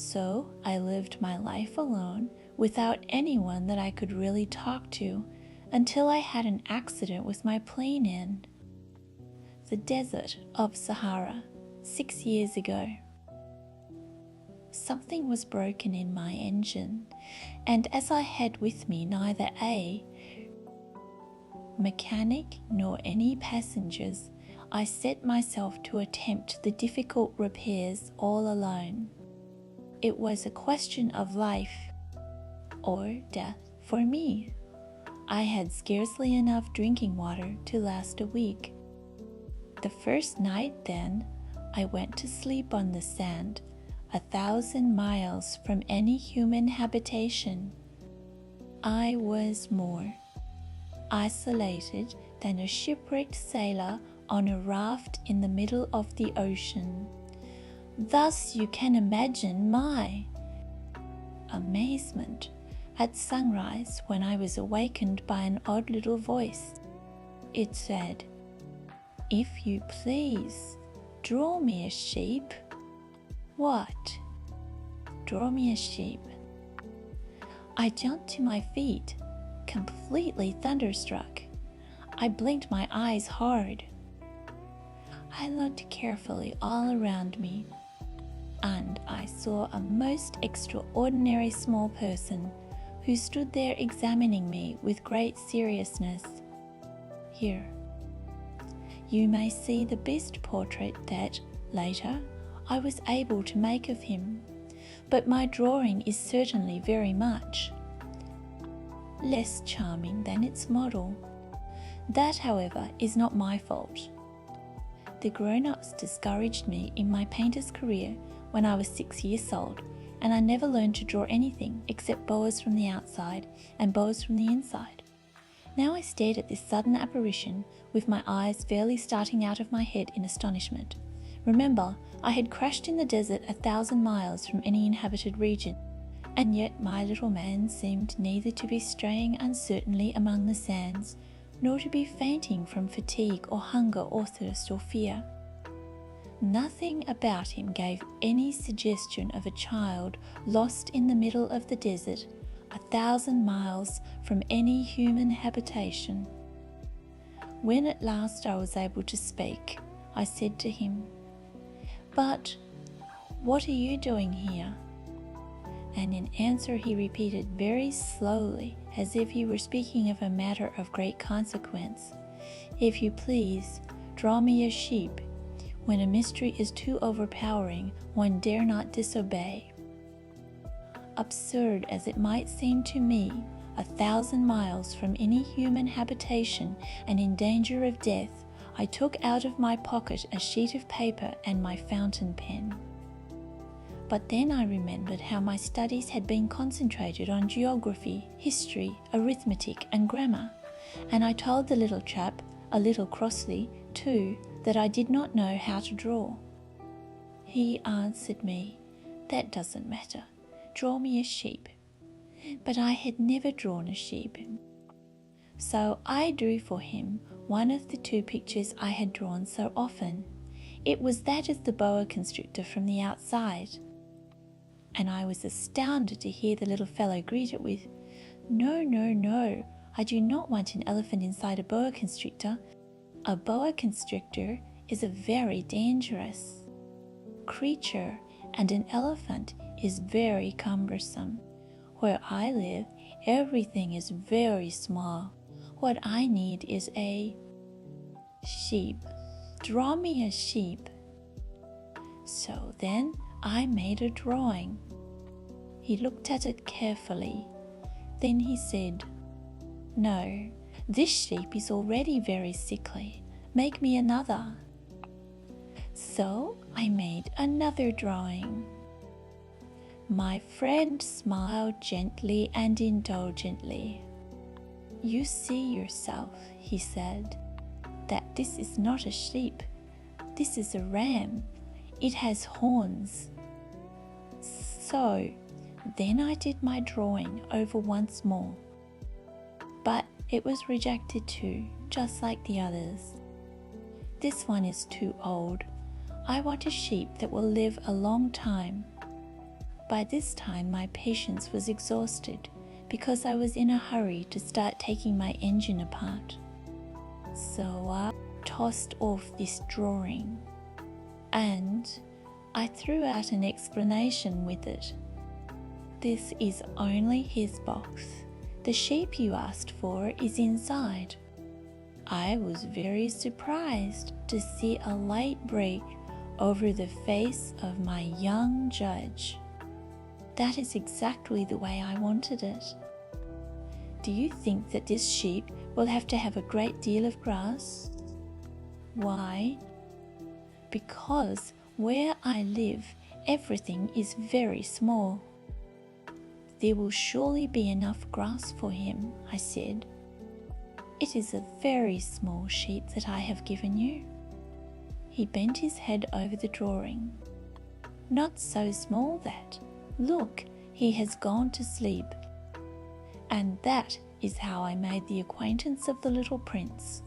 So I lived my life alone without anyone that I could really talk to until I had an accident with my plane in the desert of Sahara 6 years ago. Something was broken in my engine, and as I had with me neither a mechanic nor any passengers, I set myself to attempt the difficult repairs all alone. It was a question of life or death for me. I had scarcely enough drinking water to last a week. The first night, then, I went to sleep on the sand, 1,000 miles from any human habitation. I was more isolated than a shipwrecked sailor on a raft in the middle of the ocean. Thus you can imagine my amazement at sunrise when I was awakened by an odd little voice. It said, "If you please, draw me a sheep." What? Draw me a sheep. I jumped to my feet, completely thunderstruck. I blinked my eyes hard. I looked carefully all around me, and I saw a most extraordinary small person who stood there examining me with great seriousness. Here, you may see the best portrait that, later, I was able to make of him, but my drawing is certainly very much less charming than its model. That, however, is not my fault. The grown-ups discouraged me in my painter's career when I was 6 years old, and I never learned to draw anything except boas from the outside and boas from the inside. Now I stared at this sudden apparition with my eyes fairly starting out of my head in astonishment. Remember, I had crashed in the desert 1,000 miles from any inhabited region, and yet my little man seemed neither to be straying uncertainly among the sands, nor to be fainting from fatigue or hunger or thirst or fear. Nothing about him gave any suggestion of a child lost in the middle of the desert, 1,000 miles from any human habitation. When at last I was able to speak, I said to him, "But what are you doing here?" And in answer he repeated very slowly, as if he were speaking of a matter of great consequence, "If you please, draw me a sheep. When a mystery is too overpowering, one dare not disobey." Absurd as it might seem to me, 1,000 miles from any human habitation and in danger of death, I took out of my pocket a sheet of paper and my fountain pen. But then I remembered how my studies had been concentrated on geography, history, arithmetic, and grammar, and I told the little chap, a little crossly, too, that I did not know how to draw. He answered me, "That doesn't matter. Draw me a sheep." But I had never drawn a sheep. So I drew for him one of the two pictures I had drawn so often. It was that of the boa constrictor from the outside. And I was astounded to hear the little fellow greet it with, "No, no, no, I do not want an elephant inside a boa constrictor. A boa constrictor is a very dangerous creature, and an elephant is very cumbersome. Where I live, everything is very small. What I need is a sheep. Draw me a sheep." So then I made a drawing. He looked at it carefully. Then he said, "No, this sheep is already very sickly. Make me another." So I made another drawing. My friend smiled gently and indulgently. "You see yourself," he said, "that this is not a sheep. This is a ram. It has horns." So then I did my drawing over once more. But it was rejected too, just like the others. "This one is too old. I want a sheep that will live a long time." by this time my patience was exhausted because I was in a hurry to start taking my engine apart. So I tossed off this drawing and I threw out an explanation with it. This is only his box. The sheep you asked for is inside. I was very surprised to see a light break over the face of my young judge. That is exactly the way I wanted it. Do you think that this sheep will have to have a great deal of grass? Why? Because where I live, everything is very small. There will surely be enough grass for him, I said. It is a very small sheep that I have given you. He bent his head over the drawing. Not so small that, look, he has gone to sleep. And that is how I made the acquaintance of the little prince.